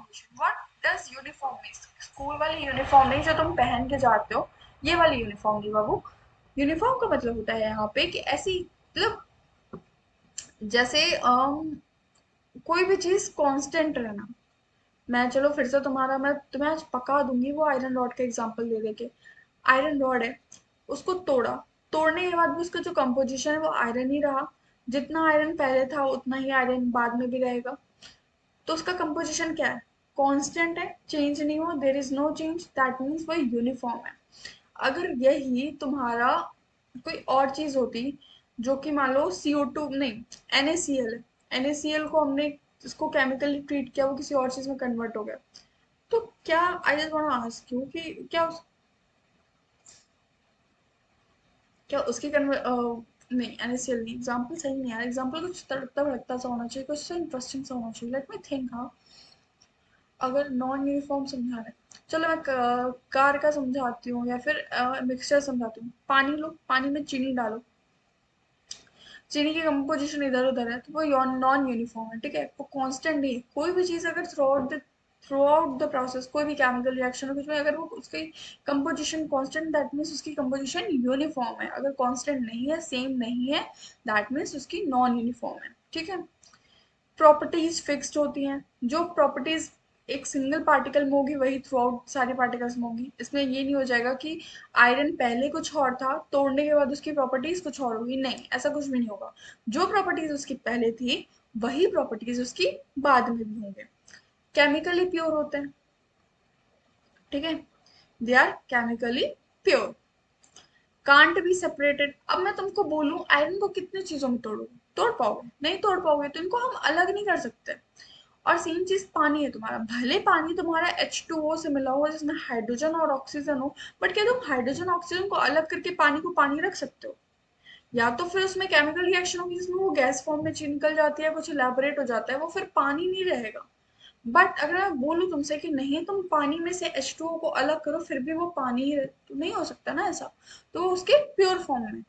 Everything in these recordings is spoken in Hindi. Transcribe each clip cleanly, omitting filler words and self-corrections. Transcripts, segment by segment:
यूनिफॉर्मेशन। What does uniform mean? School वाली यूनिफॉर्म नहीं जो तुम पहन के जाते हो, ये वाली यूनिफॉर्म नहीं बाबू। यूनिफॉर्म का मतलब होता है यहाँ पे कि ऐसी, मतलब जैसे कोई भी चीज कांस्टेंट रहना। मैं चलो फिर से तुम्हारा, मैं तुम्हें आज पका दूंगी वो आयरन रॉड का एग्जांपल दे देके। आयरन रॉड है, उसको तोड़ा, तोड़ने के बाद भी उसका जो कंपोजिशन है वो आयरन ही रहा। जितना आयरन पहले था उतना ही आयरन बाद में भी रहेगा। तो उसका कंपोजिशन क्या है? कांस्टेंट है, चेंज नहीं हुआ, there is no change, that means वो यूनिफॉर्म है। अगर यही तुम्हारा कोई और चीज होती, जो कि मान लो CO2 नहीं, NaCl है, NaCl को हमने इसको केमिकली ट्रीट किया, वो किसी और चीज में कन्वर्ट हो गया, तो क्या, I just want to ask you कि क्या उसकी नहीं, NaCl नहीं, एग्जाम्पल सही नहीं है, एग्जाम्पल कुछ तड़कता भड़कता सा होना चाहिए, कुछ इंटरेस्टिंग सा होना चाहिए, लेट मी थिंक। हाँ, अगर नॉन यूनिफॉर्म समझा रहे, चलो मैं कार का समझाती हूँ, या फिर मिक्सचर समझाती हूँ। पानी लो, पानी में चीनी डालो, चीनी की कंपोजिशन इधर उधर है, तो वो नॉन यूनिफॉर्म है, ठीक है, वो कांस्टेंट नहीं है। कोई भी चीज अगर थ्रू आउट द प्रोसेस, कोई भी केमिकल रिएक्शन कुछ भी, अगर वो उसकी कंपोजिशन कांस्टेंट, दैट मीन्स उसकी कंपोजिशन यूनिफॉर्म है। अगर कांस्टेंट नहीं है, सेम नहीं है, दैट मीन्स उसकी नॉन यूनिफॉर्म है, ठीक है। प्रॉपर्टीज फिक्स्ड होती हैं, जो प्रॉपर्टीज एक सिंगल पार्टिकल में होगी वही थ्रू आउट सारे पार्टिकल्स में होगी। इसमें ये नहीं हो जाएगा कि आयरन पहले कुछ और था, तोड़ने के बाद उसकी प्रॉपर्टीज कुछ और होगी, नहीं, ऐसा कुछ भी नहीं होगा। जो प्रॉपर्टीज उसकी पहले थी वही प्रॉपर्टीज उसकी बाद में भी होंगे। केमिकली प्योर होते हैं, ठीक है, they are chemically pure, can't be separated. अब मैं तुमको बोलूं आयरन को कितनी चीजों में तोड़ोगे, तोड़ पाओगे नहीं, तोड़ पाओगे, तो इनको हम अलग नहीं कर सकते। और सेम चीज पानी है तुम्हारा, भले पानी तुम्हारा H2O से मिला हुआ जिसमें हाइड्रोजन और ऑक्सीजन हो, बट क्या तुम हाइड्रोजन ऑक्सीजन को अलग करके पानी को पानी रख सकते हो? या तो फिर उसमें केमिकल रिएक्शन होगी जिसमें वो गैस फॉर्म में निकल जाती है, कुछ इलेबोरेट हो जाता है, वो फिर पानी नहीं रहेगा। बट अगर मैं बोलूँ तुमसे कि नहीं, तुम पानी में से H2O को अलग करो, फिर भी वो पानी ही तो नहीं हो सकता ना ऐसा। तो वो उसके प्योर फॉर्म में,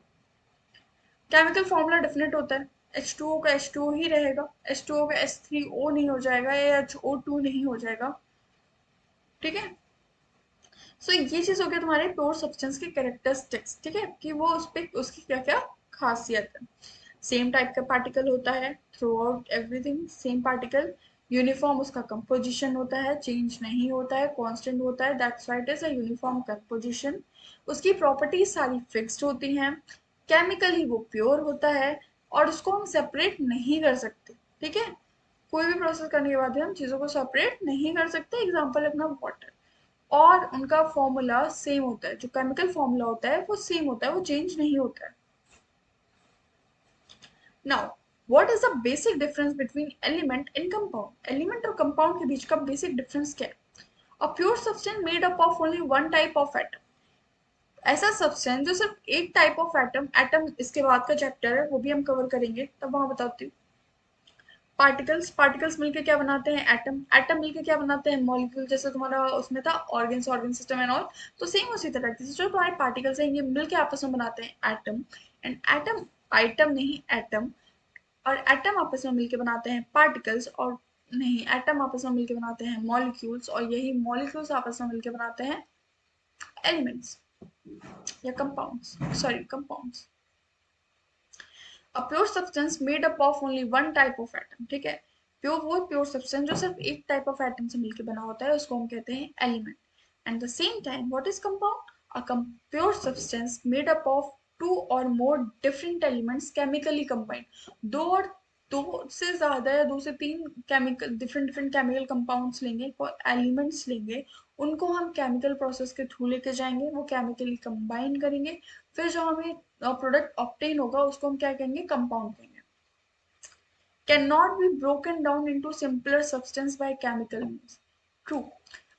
केमिकल फॉर्मूला डिफिनेट होता है, H2O का H2O ही रहेगा, H2O का H3O नहीं हो जाएगा, या HO2 नहीं हो जाएगा, ठीक है। सो ये चीज हो गया तुम्हारे प्योर सब्सटेंस के कैरेक्टरिस्टिक्स, ठीक है, कि वो उस पे उसकी क्या क्या खासियत है। सेम टाइप का पार्टिकल होता है through out everything, same particle, uniform उसका कंपोजिशन होता है, चेंज नहीं होता है, कांस्टेंट होता है, that's why it is a uniform composition. उसकी प्रॉपर्टीज सारी फिक्स्ड होती हैं, केमिकली वो प्योर होता है, और उसको हम सेपरेट नहीं कर सकते, ठीक है। कोई भी प्रोसेस करने के बाद भी हम चीज़ों को सेपरेट नहीं कर सकते। एग्जाम्पल अपना वाटर, और उनका फॉर्मूला सेम होता है, जो केमिकल फॉर्मूला होता है वो सेम होता है, वो चेंज नहीं होता है। Now, what is the basic difference between element and compound? Element और कंपाउंड के बीच का बेसिक डिफरेंस क्या है? अ pure substance made up of only one type of atom, ऐसा सब्सटेंस जो सिर्फ एक टाइप ऑफ एटम, एटम इसके बाद का चैप्टर है वो भी हम कवर करेंगे, तब वहां बताती हूँ। पार्टिकल्स, पार्टिकल्स मिलके क्या बनाते हैं? एटम, एटम मिलके क्या बनाते हैं? मॉलिक्यूल, जैसे तुम्हारा उसमें था organs, organ system and all. तो सेम उसी तरह से जो तुम्हारे पार्टिकल्स हैं ये मिलके आपस में बनाते हैं एटम, एंड एटम, आइटम नहीं एटम, और एटम आपस में मिलके बनाते हैं पार्टिकल्स, और नहीं, एटम आपस में मिलके बनाते हैं मॉलिक्यूल्स, और यही मॉलिक्यूल्स आपस में मिलके बनाते हैं एलिमेंट्स या compounds, sorry compounds. A pure substance made up of only one type of atom, ठीक है, प्योर वो प्योर सब्सटेंस जो सिर्फ एक टाइप ऑफ एटम से मिलकर बना होता है उसको हम कहते हैं element. And the same time what is compound? A pure substance made up of two or more different elements chemically combined. दो से ज्यादा या दो से तीन chemical, different different chemical compounds लेंगे और एलिमेंट्स लेंगे, उनको हम केमिकल प्रोसेस के थ्रू लेके जाएंगे, वो केमिकली कंबाइन करेंगे, फिर जो हमें प्रोडक्ट ऑप्टेन होगा उसको हम क्या कहेंगे? कंपाउंड कहेंगे। Can not be broken down into simpler substance by chemical means, true.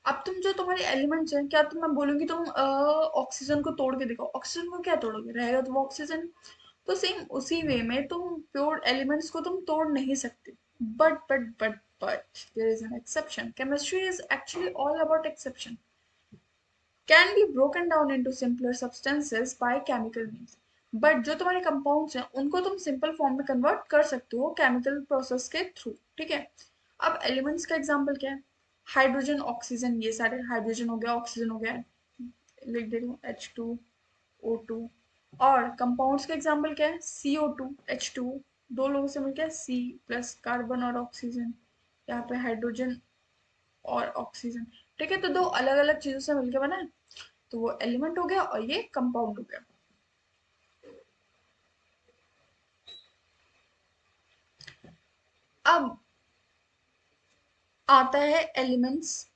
अब तुम जो तुम्हारे एलिमेंट्स हैं, क्या तुम, मैं बोलूंगी तुम ऑक्सीजन को तोड़ के देखो, ऑक्सीजन को क्या तोड़ोगे? रहेगा तो वो ऑक्सीजन। तो सेम उसी वे में तुम प्योर एलिमेंट्स को तुम तोड़ नहीं सकते। But there is an exception, chemistry is actually all about exception, can be broken down into simpler substances by chemical means. But जो तुम्हारे कंपाउंड्स हैं उनको तुम सिंपल फॉर्म में कन्वर्ट कर सकते हो केमिकल प्रोसेस के थ्रू, ठीक है। अब एलिमेंट्स का एग्जांपल क्या है? हाइड्रोजन ऑक्सीजन, ये सारे हाइड्रोजन हो गया, ऑक्सीजन हो गया, लिख दे रही हूँ H2O2। और कंपाउंड्स का एग्जाम्पल क्या है, CO2 H2, दो लोगों से मिलकर C प्लस कार्बन और ऑक्सीजन, यहाँ पे हाइड्रोजन और ऑक्सीजन। ठीक है, तो दो अलग अलग चीजों से मिलकर बना है, तो वो एलिमेंट हो गया और ये कंपाउंड हो गया। अब आता है elements,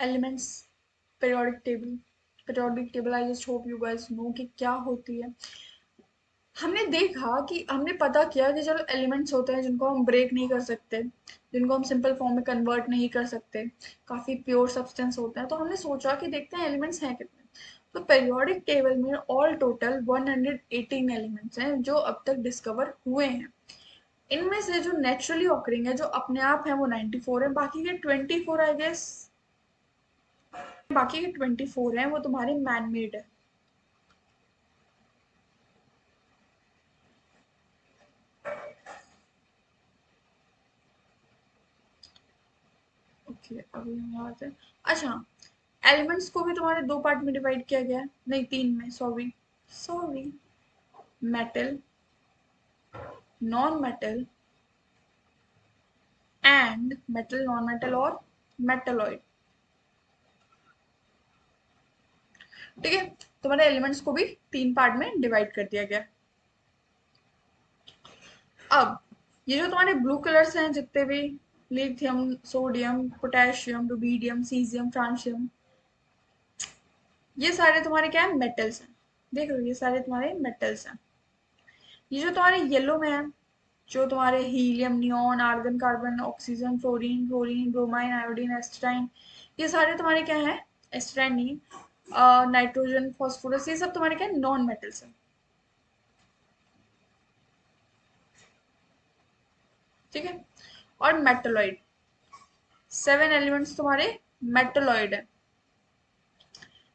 elements periodic table. Periodic table I just hope you guys know कि क्या होती है। हमने देखा कि हमने पता किया कि चलो एलिमेंट्स होते हैं जिनको हम ब्रेक नहीं कर सकते, जिनको हम सिंपल फॉर्म में कन्वर्ट नहीं कर सकते, काफी प्योर सब्सटेंस होते हैं, तो हमने सोचा कि देखते हैं एलिमेंट्स हैं कितने। तो पीरियोडिक टेबल में ऑल टोटल 118 एलिमेंट्स हैं जो अब तक डिस्कवर हुए हैं। इनमें से जो नेचुरली ऑकरिंग है, जो अपने आप है, वो 94 है। बाकी के 24 आई गेस, बाकी के 24 हैं वो तुम्हारे मैन मेड है। ओके, अभी हम यहाँ आते हैं। अच्छा, एलिमेंट्स को भी तुम्हारे दो पार्ट में डिवाइड किया गया है, नहीं तीन में, sorry sorry, metal, non metal and metal, non metal और मेटलॉइड। ठीक है, तुम्हारे एलिमेंट्स को भी तीन पार्ट में डिवाइड कर दिया गया। अब ये जो तुम्हारे ब्लू कलर्स हैं जितने भी, lithium, sodium, potassium, rubidium, caesium, francium, ये सारे तुम्हारे क्या है, मेटल्स हैं। देख लो, ये सारे तुम्हारे मेटल्स हैं। ये जो तुम्हारे येलो में है, जो तुम्हारे helium, neon, argon, carbon, oxygen, fluorine, chlorine, bromine, iodine, astatine, ये सारे तुम्हारे क्या है, एस्टाइन नहीं, नाइट्रोजन, फास्फोरस, ये सब तुम्हारे क्या है, नॉन मेटल्स है। ठीक है, और मेटलॉइड, 7 एलिमेंट्स तुम्हारे मेटलॉइड है।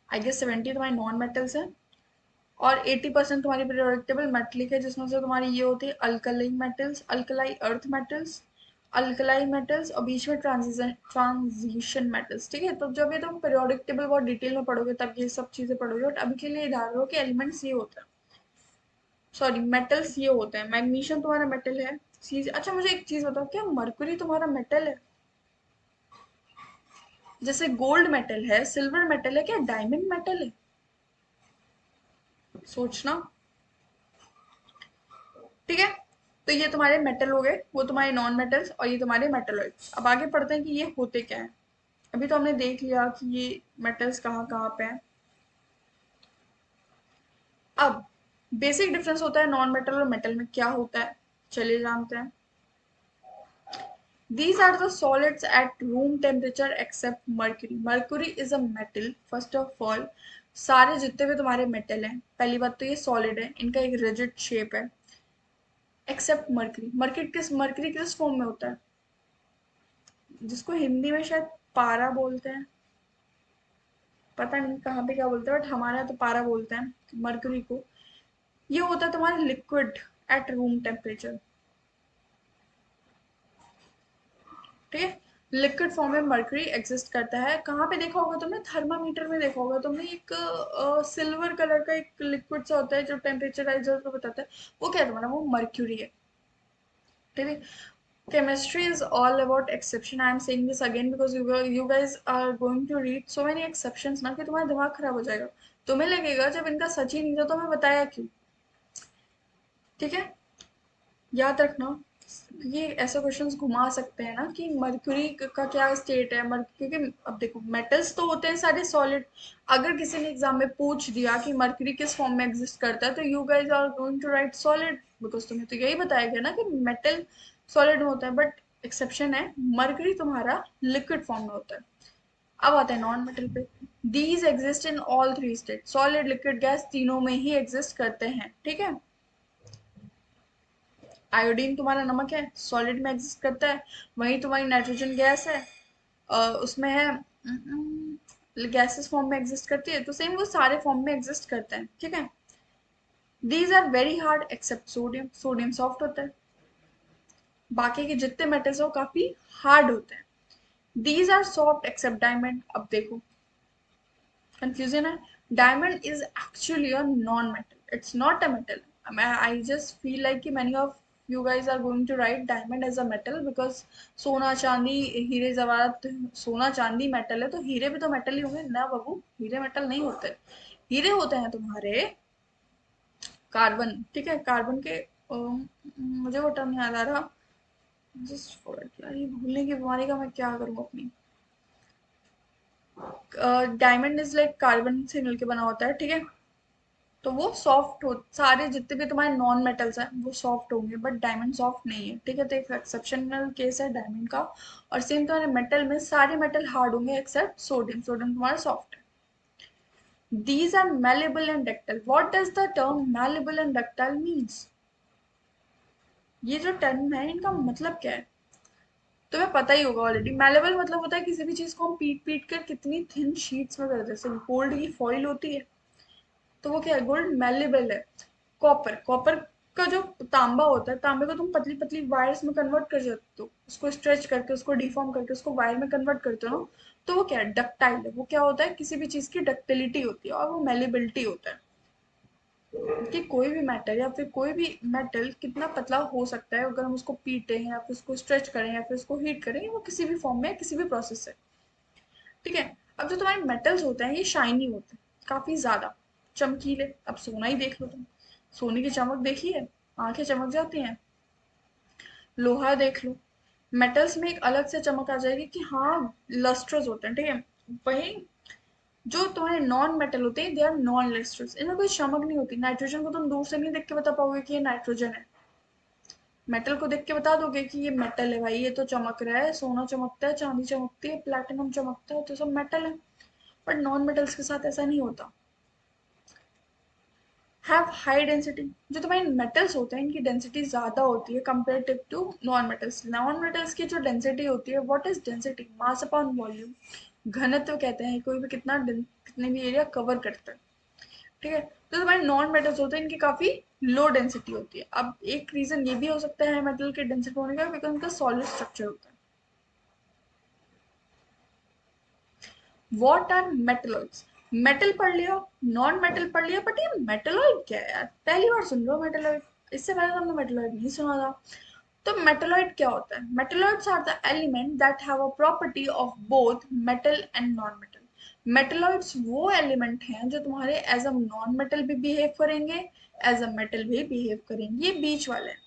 आई गेस 70 तुम्हारे नॉन मेटल्स हैं और 80% तुम्हारी पीरियोडिक टेबल मेटलिक है, जिसमें से तुम्हारी ये होती है alkali metals, alkali earth metals, alkali metals और बीच में ट्रांजिशन मेटल्स। ठीक है, तो जब ये तुम पीरियोडिक टेबल बहुत डिटेल में पढ़ोगे तब ये सब चीजें पढ़ोगे, बट अभी के लिए ध्यान रखो कि एलिमेंट्स ये होता है, सॉरी मेटल्स ये होते हैं। मैग्नीशियम तुम्हारा मेटल है। चीज, अच्छा मुझे एक चीज बताओ, क्या मरकुरी तुम्हारा मेटल है? जैसे गोल्ड मेटल है, सिल्वर मेटल है, क्या डायमंड मेटल है? सोचना। ठीक है, तो ये तुम्हारे मेटल हो गए, वो तुम्हारे नॉन मेटल्स, और ये तुम्हारे मेटलॉइड्स। अब आगे पढ़ते हैं कि ये होते क्या है। अभी तो हमने देख लिया कि ये मेटल्स कहाँ कहाँ पे हैं। अब बेसिक डिफरेंस होता है नॉन मेटल और मेटल में, क्या होता है चलिए जानते हैं। These are the solids at room temperature except mercury. Mercury is a metal. First of all, सारे जितने भी तुम्हारे मेटल हैं, पहली बात तो ये सॉलिड है, इनका एक रिजिड शेप है, एक्सेप्ट मर्करी। मर्करी किस फॉर्म में होता है, जिसको हिंदी में शायद पारा बोलते हैं, पता नहीं कहाँ पे क्या बोलते हैं, बट हमारे यहाँ तो पारा बोलते हैं मर्करी को। ये होता है तुम्हारा लिक्विड एट रूम टेम्परेचर। ठीक है, लिक्विड फॉर्म में मर्करी एग्जिस्ट करता है। कहाँ पे देखा होगा तुमने, थर्मामीटर में देखा होगा तुमने, एक सिल्वर कलर का एक लिक्विड सा होता है जो टेम्परेचराइजर को बताता है, वो क्या है तुम्हारा, वो मर्क्यूरी है। ठीक है, chemistry is all about exception. I am saying this again because you guys are going to read so many exceptions ना, कि तुम्हारा दिमाग खराब हो जाएगा। तुम्हें लगेगा जब इनका सच ही नहीं था तो मैं बताया क्यों। ठीक है, याद रखना, ये ऐसे क्वेश्चंस घुमा सकते हैं ना कि मर्क्यूरी का क्या स्टेट है, क्योंकि अब देखो मेटल्स तो होते हैं सारे सॉलिड। अगर किसी ने एग्जाम में पूछ दिया कि मर्क्यूरी किस फॉर्म में एग्जिस्ट करता है, तो you guys are going to write solid, because तुम्हें तो यही बताया गया ना कि मेटल सॉलिड में होता है। बट एक्सेप्शन है, मर्क्यूरी तुम्हारा लिक्विड फॉर्म में होता है। अब आते हैं नॉन मेटल पे। These exist in all three state, solid, liquid, gas, तीनों में ही एग्जिस्ट करते हैं। ठीक है, आयोडीन तुम्हारा नमक है, सॉलिड में एग्जिस्ट करता है। वहीं तुम्हारी नाइट्रोजन गैस है, उसमें है, गैसेस फॉर्म में एग्जिस्ट करती है, तो सेम वो सारे फॉर्म में एग्जिस्ट करते हैं। ठीक है, these are very hard except sodium, sodium soft होता है। बाकी के जितने मेटल्स हैं वो काफी हार्ड होते हैं। These are soft except diamond. अब देखो कंफ्यूजन है। Diamond is actually a non metal, it's not a metal. I just feel like कि many of you guys are going to write diamond as a metal because सोना चांदी हीरे जवाहरात, सोना चांदी मेटल है तो हीरे भी तो मेटल ही होंगे ना बाबू, हीरे मेटल नहीं होते। हीरे होते हैं तुम्हारे कार्बन, ठीक है, कार्बन के मुझे वो टर्म याद आ रहा, जस्ट फॉरगेट यार, ये भूलने की बीमारी का मैं क्या करूँ अपनी। डायमंड इज लाइक कार्बन से मिलके बना होता है, ठीक है। तो वो सॉफ्ट हो, सारे जितने भी तुम्हारे नॉन मेटल्स हैं वो सॉफ्ट होंगे, बट डायमंड सॉफ्ट नहीं है, ठीक है। तो एक एक्सेप्शनल केस है डायमंड का। और सेम तुम्हारे मेटल में सारे मेटल हार्ड होंगे एक्सेप्ट सोडियम, सोडियम तुम्हारा सॉफ्ट है। These are malleable and ductile। what does the term malleable and ductile means? ये जो टर्म है इनका मतलब क्या है तुम्हें पता ही होगा ऑलरेडी। मेलेबल मतलब होता है किसी भी चीज को हम पीट पीट कर कितनी थिन शीट्स में कर देते हैं, जैसे गोल्ड की फॉइल होती है तो वो क्या है, गोल्ड मेलेबल है। कॉपर, कॉपर का जो तांबा होता है, तांबे को तुम पतली पतली वायर्स में कन्वर्ट कर सकते हो, उसको स्ट्रेच करके उसको डिफॉर्म करके उसको वायर में कन्वर्ट करते हो ना, तो वो क्या है, डक्टाइल है। वो क्या होता है, किसी भी चीज की डक्टिलिटी होती है और वो मेलेबिलिटी होता है कि कोई भी मेटल या फिर कोई भी मेटल कितना पतला हो सकता है अगर हम उसको पीटें या फिर उसको स्ट्रेच करें या फिर उसको हीट करें, वो किसी भी फॉर्म में किसी भी प्रोसेस से, ठीक है। अब जो तुम्हारे मेटल्स होते हैं ये शाइनी होते हैं काफी ज्यादा, चमकीले। अब सोना ही देख लो तुम, सोने की चमक देखी है, आंखें चमक जाती हैं। लोहा देख लो, मेटल्स में एक अलग से चमक आ जाएगी कि हाँ लस्ट्रस होते हैं, ठीक है। वही जो तुम्हारे नॉन मेटल होते हैं दे आर नॉन लस्ट्रस, इनमें कोई चमक नहीं होती। नाइट्रोजन को तुम दूर से नहीं देख के बता पाओगे कि ये नाइट्रोजन है, मेटल को देख के बता दोगे कि ये मेटल है भाई, ये तो चमक रहा है, सोना चमकता है, चांदी चमकती है, प्लैटिनम चमकता है, तो सब मेटल है। बट नॉन मेटल्स के साथ ऐसा नहीं होता। हैव हाई डेंसिटी, जो तुम्हारे मेटल्स होते हैं इनकी डेंसिटी ज्यादा होती है comparative to non metals. Non metals की जो डेंसिटी होती है, what is density, mass upon volume, घनत्व कहते हैं, कोई भी कितने भी एरिया कवर करता है, ठीक है। तो तुम्हारे नॉन मेटल्स होते हैं इनकी काफी लो डेंसिटी होती है। अब एक रीजन ये भी हो सकता है मेटल के डेंसिटी होने का, बिकॉज उनका सॉलिड स्ट्रक्चर होता है। व्हाट आर मेटलॉइड्स, मेटल पढ़ लिया, नॉन मेटल पढ़ लिया, बट ये मेटलॉइड क्या है यार, पहली बार सुन रहे हो मेटलॉइड, इससे पहले तो हमने मेटलॉइड नहीं सुना था। तो मेटलॉइड क्या होता है, metalloids are the element that have a property of both metal and non metal. Metalloids वो एलिमेंट हैं जो तुम्हारे एज अ नॉन मेटल भी बिहेव करेंगे, एज अ मेटल भी बिहेव करेंगे, ये बीच वाले हैं।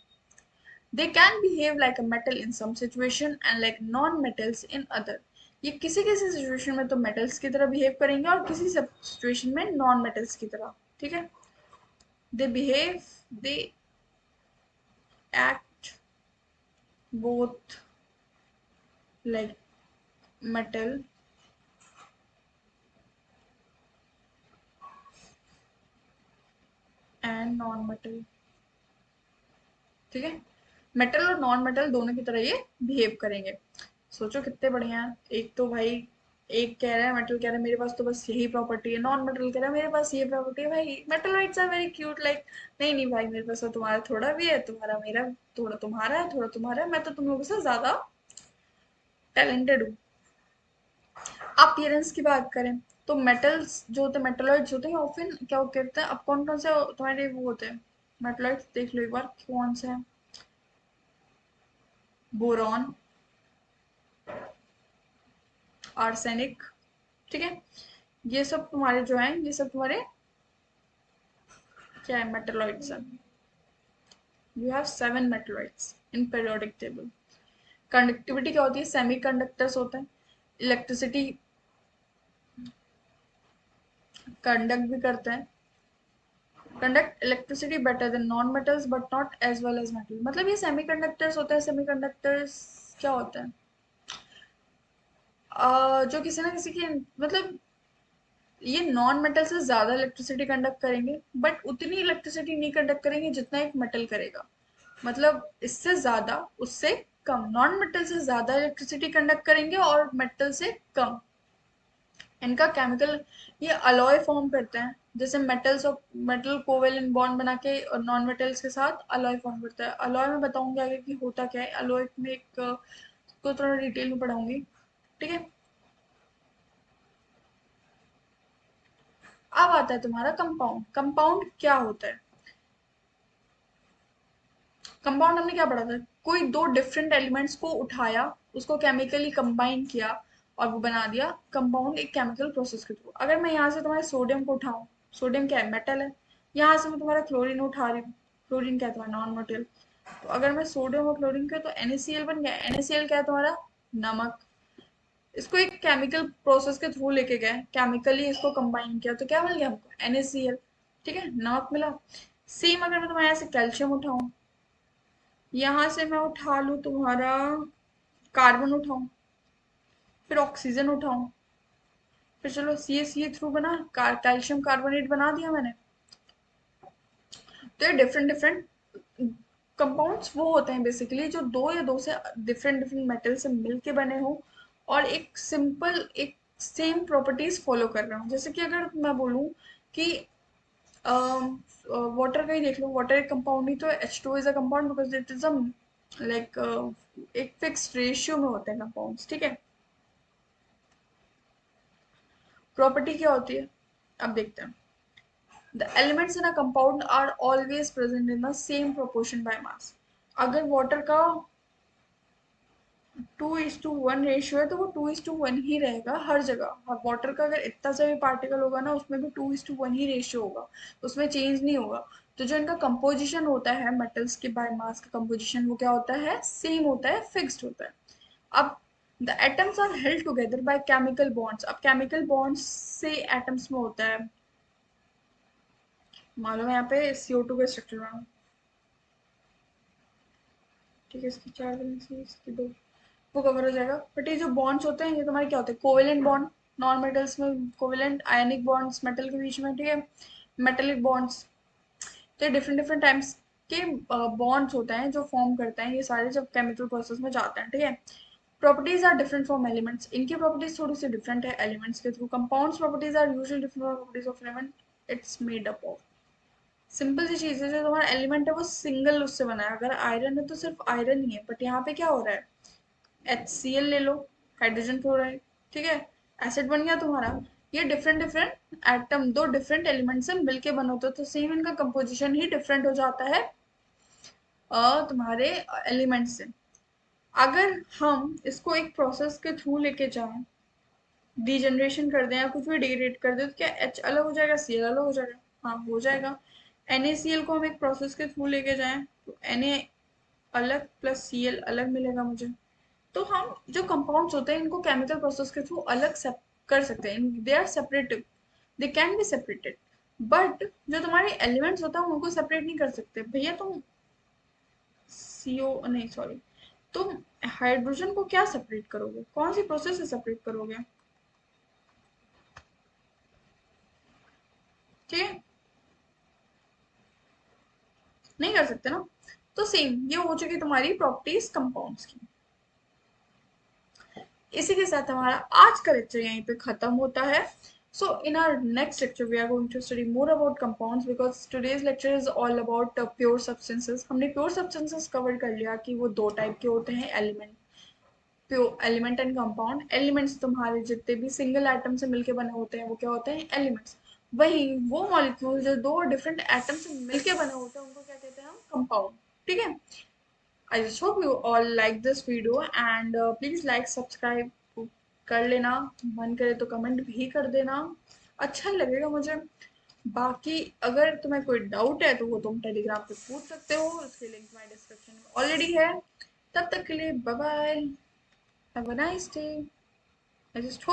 They can behave like a metal in some situation and like non-metals in other। ये किसी किसी सिचुएशन में तो मेटल्स की तरह बिहेव करेंगे और किसी सिचुएशन में नॉन मेटल्स की तरह, ठीक है। They behave, they act both like metal and non metal, ठीक है। मेटल और नॉन मेटल दोनों की तरह ये बिहेव करेंगे। सोचो कितने बढ़िया हैं। एक तो भाई, एक कह रहा है मेटल कह रहा है मेरे पास तो बस यही प्रॉपर्टी है, नॉन मेटल कह रहा है मेरे पास ये प्रॉपर्टी है। भाई metalloids are very cute, like नहीं नहीं भाई मेरे पास तो तुम्हारा थोड़ा भी है, तुम्हारा मेरा, थोड़ा तुम्हारा है थोड़ा तुम्हारा है, मैं तो तुम लोगों से ज्यादा टैलेंटेड हूँ। अपीयरेंस की बात करें तो मेटल्स जो होते हैं, मेटलॉइड्स होते हैं, ऑफन क्या कहते हैं, अब कौन कौन से तुम्हारे वो होते हैं मेटलॉइड्स, देख लो एक बार कौन से हैं। बोरॉन, आर्सेनिक, ठीक है। ये सब तुम्हारे जो हैं ये सब तुम्हारे क्या है, मेटलॉइड्स हैं। You have 7 metalloids in periodic table. Conductivity क्या होती है, सेमी कंडक्टर्स होते हैं, इलेक्ट्रिसिटी कंडक्ट भी करते हैं, conduct electricity better than non metals but not as well as metal. मतलब ये सेमी कंडक्टर्स होते हैं। सेमी कंडक्टर्स क्या होते हैं, जो किसी ना किसी की मतलब ये नॉन मेटल से ज्यादा इलेक्ट्रिसिटी कंडक्ट करेंगे बट उतनी इलेक्ट्रिसिटी नहीं कंडक्ट करेंगे जितना एक मेटल करेगा। मतलब इससे ज्यादा उससे कम, नॉन मेटल से ज्यादा इलेक्ट्रिसिटी कंडक्ट करेंगे और मेटल से कम। इनका केमिकल ये अलॉय फॉर्म करते हैं, जैसे मेटल्स और मेटल कोवेलेंट बॉन्ड बना के और नॉन मेटल्स के साथ अलॉय फॉर्म करता है। अलॉय में बताऊंगी आगे कि होता क्या है अलॉय में, एक को थोड़ा डिटेल में पढ़ाऊंगी। ठीक है। अब आता है तुम्हारा कंपाउंड। कंपाउंड क्या होता है? कंपाउंड हमने क्या पढ़ा था? कोई दो डिफरेंट एलिमेंट्स को उठाया, उसको केमिकली कंबाइन किया और वो बना दिया कंपाउंड एक केमिकल प्रोसेस के थ्रू। अगर मैं यहाँ से तुम्हारे सोडियम को उठाऊं, सोडियम क्या है? मेटल है। यहाँ से मैं तुम्हारा क्लोरीन उठा रही हूँ, क्लोरीन क्या है? तुम्हारा नॉन मेटल। तो अगर मैं सोडियम और क्लोरीन के, तो NaCl बन गया। NaCl क्या है तुम्हारा? नमक। इसको एक केमिकल प्रोसेस के थ्रू लेके गए, केमिकली इसको कंबाइन किया, तो क्या मिल गया हमको? NaCl। ठीक है, नमक मिला। सेम अगर मैं तुम्हारे यहाँ से कैल्शियम उठाऊं, यहाँ से मैं उठा लूँ तुम्हारा कार्बन उठाऊं, फिर ऑक्सीजन उठाऊं, फिर चलो सी थ्रू बना, कैल्शियम कार्बोनेट बना दिया मैंने। तो ये डिफरेंट डिफरेंट कंपाउंड्स वो होते हैं बेसिकली जो दो या दो से डिफरेंट डिफरेंट मेटल से मिलके बने हो और एक सिंपल एक सेम प्रॉपर्टीज फॉलो कर रहे हो। जैसे कि अगर मैं बोलूँ कि वाटर का ही देख लो, वाटर एक कंपाउंड ही तो है। H2 is a compound because it is a like एक फिक्स्ड रेशियो में होते हैं कंपाउंड्स। ठीक है। प्रॉपर्टी क्या होती है, अब देखते हैं। The elements in a compound are always present in the same proportion by mass. अगर वाटर का 2:1 रेशियो है तो वो 2:1 ही रहेगा हर जगह। वाटर का अगर इतना सा भी पार्टिकल होगा ना, उसमें भी 2:1 ही रेशियो होगा, उसमें चेंज नहीं होगा। तो जो इनका कंपोजिशन होता है मेटल्स के बाय मास का कंपोजिशन, वो क्या होता है? सेम होता है, फिक्स्ड होता है। अब the atoms are held together by chemical bonds. अब केमिकल बॉन्ड्स से एटम्स में होता है, मालूम है यहाँ पे CO2 का स्ट्रक्चर बना। ठीक है, इसकी 4 वैलेंसी, इसकी 2, वो कवर हो जाएगा। बट ये जो बॉन्ड्स होते हैं ये तुम्हारे क्या होते हैं? Covalent bond. नॉन मेटल्स में कोवेलेंट आयनिक बॉन्ड्स मेटल के बीच में। ठीक है, मेटेलिक बॉन्ड्स। तो ये डिफरेंट डिफरेंट टाइप्स के बॉन्ड्स होते हैं जो फॉर्म करते हैं ये सारे जब केमिकल प्रोसेस में जाते हैं। ठीक है। Properties are different from elements. इनकी प्रॉपर्टीज थोड़ी सी डिफरेंट है एलिमेंट्स के थ्रू। Compounds properties are usually different from properties of element. It's made up of. Simple सी चीज है, जो तुम्हारा एलिमेंट है वो सिंगल उससे बना है। अगर आयरन है तो सिर्फ आयरन ही है, बट यहाँ पे क्या हो रहा है? HCl ले लो, हाइड्रोजन क्लोराइड। ठीक है, एसिड बन गया तुम्हारा। ये डिफरेंट डिफरेंट एटम दो डिफरेंट एलिमेंट से मिलके बने होते हैं, तो सेम इनका कंपोजिशन ही डिफरेंट हो जाता है तुम्हारे एलिमेंट से। अगर हम इसको एक प्रोसेस के थ्रू लेके जाएं, डीजनरेशन कर दें या कुछ भी डिग्रेड कर दें, तो क्या H अलग हो जाएगा, Cl अलग हो जाएगा? हाँ, हो जाएगा। NaCl को हम एक प्रोसेस के थ्रू लेके जाएं तो Na अलग प्लस Cl अलग मिलेगा मुझे। तो हम जो कंपाउंड्स होते हैं इनको केमिकल प्रोसेस के थ्रू अलग कर सकते हैं। They are separative, they can be separated. But जो तुम्हारे एलिमेंट्स होता है उनको सेपरेट नहीं कर सकते भैया। तुम CO नहीं, सॉरी, तुम हाइड्रोजन को क्या सेपरेट करोगे? कौन सी प्रोसेस से सेपरेट करोगे? ठीक है, नहीं कर सकते ना। तो सेम ये हो चुकी तुम्हारी प्रॉपर्टीज कंपाउंड्स की। इसी के साथ हमारा आज का लेक्चर यहीं पे खत्म होता है। So in our next lecture we are going to study more about compounds because today's lecture is all about pure substances. हमने pure substances cover कर लिया कि वो दो टाइप के होते हैं, element, pure element and compound. Elements तुम्हारे जितने भी सिंगल एटम से मिलके बने होते हैं वो क्या होते हैं? एलिमेंट्स। वहीं वो मॉलिक्यूल जो दो डिफरेंट एटम से मिलके बने होते हैं उनको क्या कहते हैं हम? कंपाउंड। ठीक है। I just hope you all like this video and please like, subscribe कर लेना। मन करे तो कमेंट भी कर देना, अच्छा लगेगा मुझे। बाकी अगर तुम्हें कोई डाउट है तो वो तुम टेलीग्राम पे पूछ सकते हो, उसकी लिंक मैं डिस्क्रिप्शन में ऑलरेडी है। तब तक के लिए bye bye, have a nice day. I just